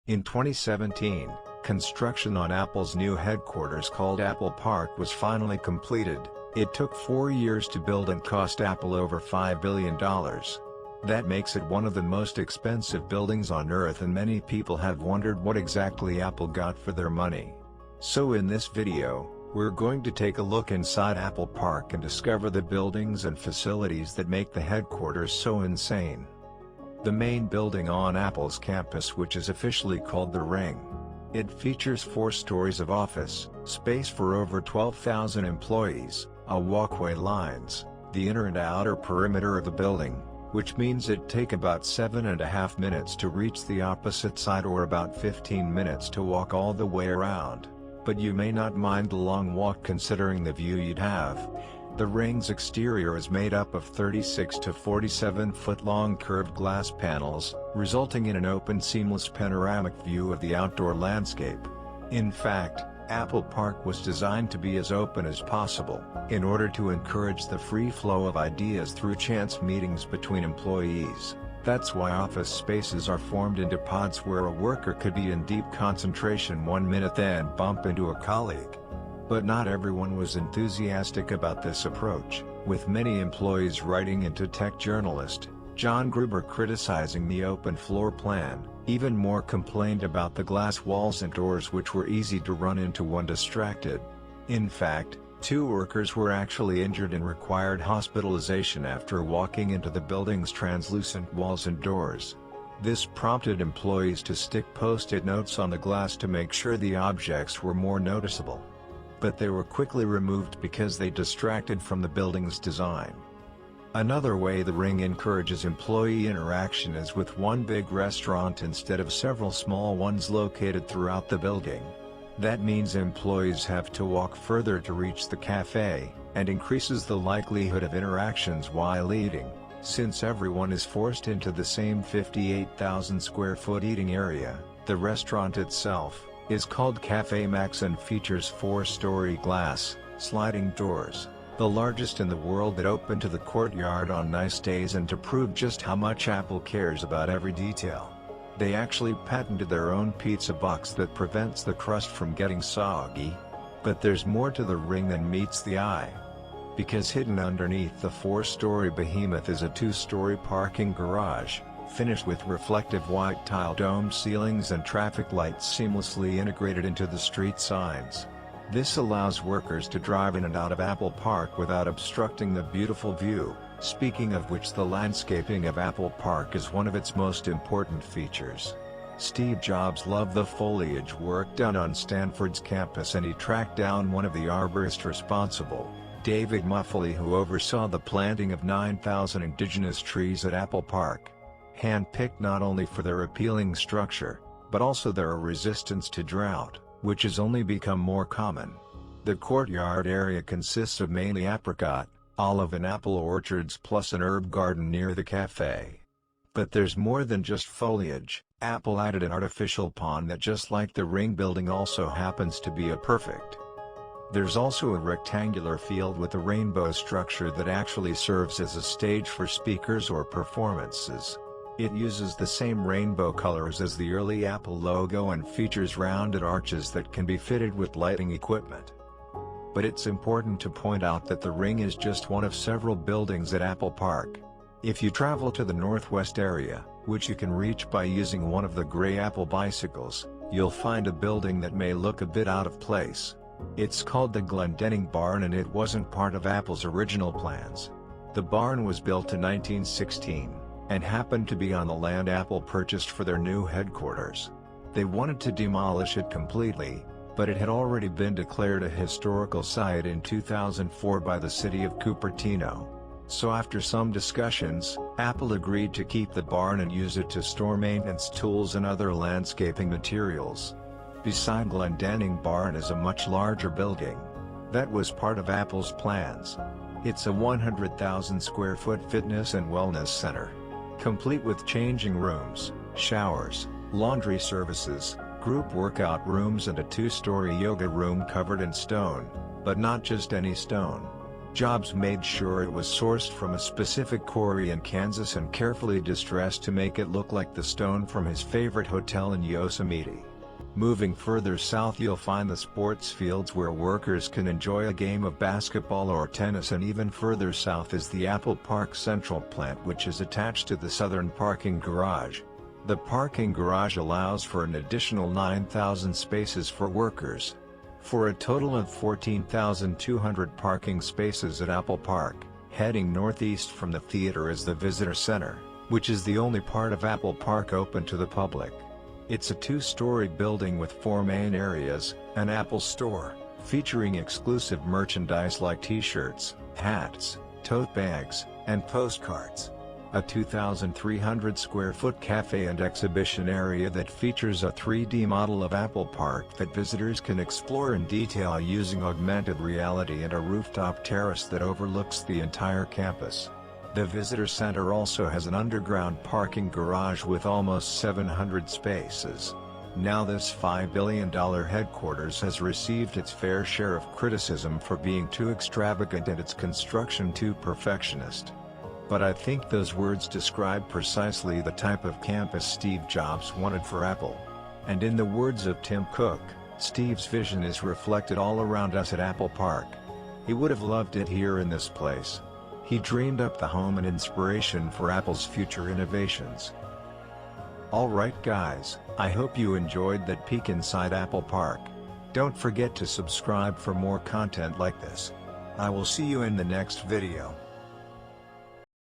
In 2017, construction on Apple's new headquarters called Apple Park was finally completed. It took 4 years to build and cost Apple over $5 billion. That makes it one of the most expensive buildings on Earth, and many people have wondered what exactly Apple got for their money. So in this video, we're going to take a look inside Apple Park and discover the buildings and facilities that make the headquarters so insane. The main building on Apple's campus, which is officially called the Ring. It features 4 stories of office space for over 12,000 employees, a walkway lines the inner and outer perimeter of the building, which means it'd take about 7.5 minutes to reach the opposite side or about 15 minutes to walk all the way around. But you may not mind the long walk considering the view you'd have. The Ring's exterior is made up of 36 to 47 foot long curved glass panels, resulting in an open seamless panoramic view of the outdoor landscape. In fact, Apple Park was designed to be as open as possible, in order to encourage the free flow of ideas through chance meetings between employees. That's why office spaces are formed into pods where a worker could be in deep concentration 1 minute then bump into a colleague. But not everyone was enthusiastic about this approach, with many employees writing into tech journalist John Gruber criticizing the open floor plan. Even more complained about the glass walls and doors, which were easy to run into when distracted. In fact, 2 workers were actually injured and required hospitalization after walking into the building's translucent walls and doors. This prompted employees to stick post-it notes on the glass to make sure the objects were more noticeable. But they were quickly removed because they distracted from the building's design. Another way the Ring encourages employee interaction is with one big restaurant instead of several small ones located throughout the building. That means employees have to walk further to reach the cafe, and increases the likelihood of interactions while eating, since everyone is forced into the same 58,000 square foot eating area. The restaurant itself is called Cafe Max and features 4-story glass sliding doors, the largest in the world, that open to the courtyard on nice days. And to prove just how much Apple cares about every detail, they actually patented their own pizza box that prevents the crust from getting soggy. But there's more to the Ring than meets the eye. Because hidden underneath the 4-story behemoth is a 2-story parking garage, finished with reflective white tile dome ceilings and traffic lights seamlessly integrated into the street signs. This allows workers to drive in and out of Apple Park without obstructing the beautiful view, speaking of which, the landscaping of Apple Park is one of its most important features. Steve Jobs loved the foliage work done on Stanford's campus, and he tracked down one of the arborists responsible, David Muffley, who oversaw the planting of 9,000 indigenous trees at Apple Park. Hand-picked not only for their appealing structure, but also their resistance to drought, which has only become more common. The courtyard area consists of mainly apricot, olive and apple orchards plus an herb garden near the cafe. But there's more than just foliage. Apple added an artificial pond that, just like the Ring building, also happens to be a perfect. There's also a rectangular field with a rainbow structure that actually serves as a stage for speakers or performances. It uses the same rainbow colors as the early Apple logo and features rounded arches that can be fitted with lighting equipment. But it's important to point out that the Ring is just one of several buildings at Apple Park. If you travel to the northwest area, which you can reach by using one of the gray Apple bicycles, you'll find a building that may look a bit out of place. It's called the Glendenning Barn, and it wasn't part of Apple's original plans. The barn was built in 1916. And happened to be on the land Apple purchased for their new headquarters. They wanted to demolish it completely, but it had already been declared a historical site in 2004 by the city of Cupertino. So after some discussions, Apple agreed to keep the barn and use it to store maintenance tools and other landscaping materials. Beside Glendenning Barn is a much larger building. That was part of Apple's plans. It's a 100,000 square foot fitness and wellness center, complete with changing rooms, showers, laundry services, group workout rooms and a 2-story yoga room covered in stone, but not just any stone. Jobs made sure it was sourced from a specific quarry in Kansas and carefully distressed to make it look like the stone from his favorite hotel in Yosemite. Moving further south you'll find the sports fields where workers can enjoy a game of basketball or tennis, and even further south is the Apple Park Central plant, which is attached to the southern parking garage. The parking garage allows for an additional 9,000 spaces for workers, for a total of 14,200 parking spaces at Apple Park. Heading northeast from the theater is the Visitor Center, which is the only part of Apple Park open to the public. It's a two-story building with 4 main areas: an Apple Store, featuring exclusive merchandise like t-shirts, hats, tote bags, and postcards; a 2,300 square foot cafe and exhibition area that features a 3D model of Apple Park that visitors can explore in detail using augmented reality, and a rooftop terrace that overlooks the entire campus. The Visitor Center also has an underground parking garage with almost 700 spaces. Now this $5 billion headquarters has received its fair share of criticism for being too extravagant and its construction too perfectionist. But I think those words describe precisely the type of campus Steve Jobs wanted for Apple. And in the words of Tim Cook, Steve's vision is reflected all around us at Apple Park. He would have loved it here in this place. He dreamed up the home and inspiration for Apple's future innovations. Alright guys, I hope you enjoyed that peek inside Apple Park. Don't forget to subscribe for more content like this. I will see you in the next video.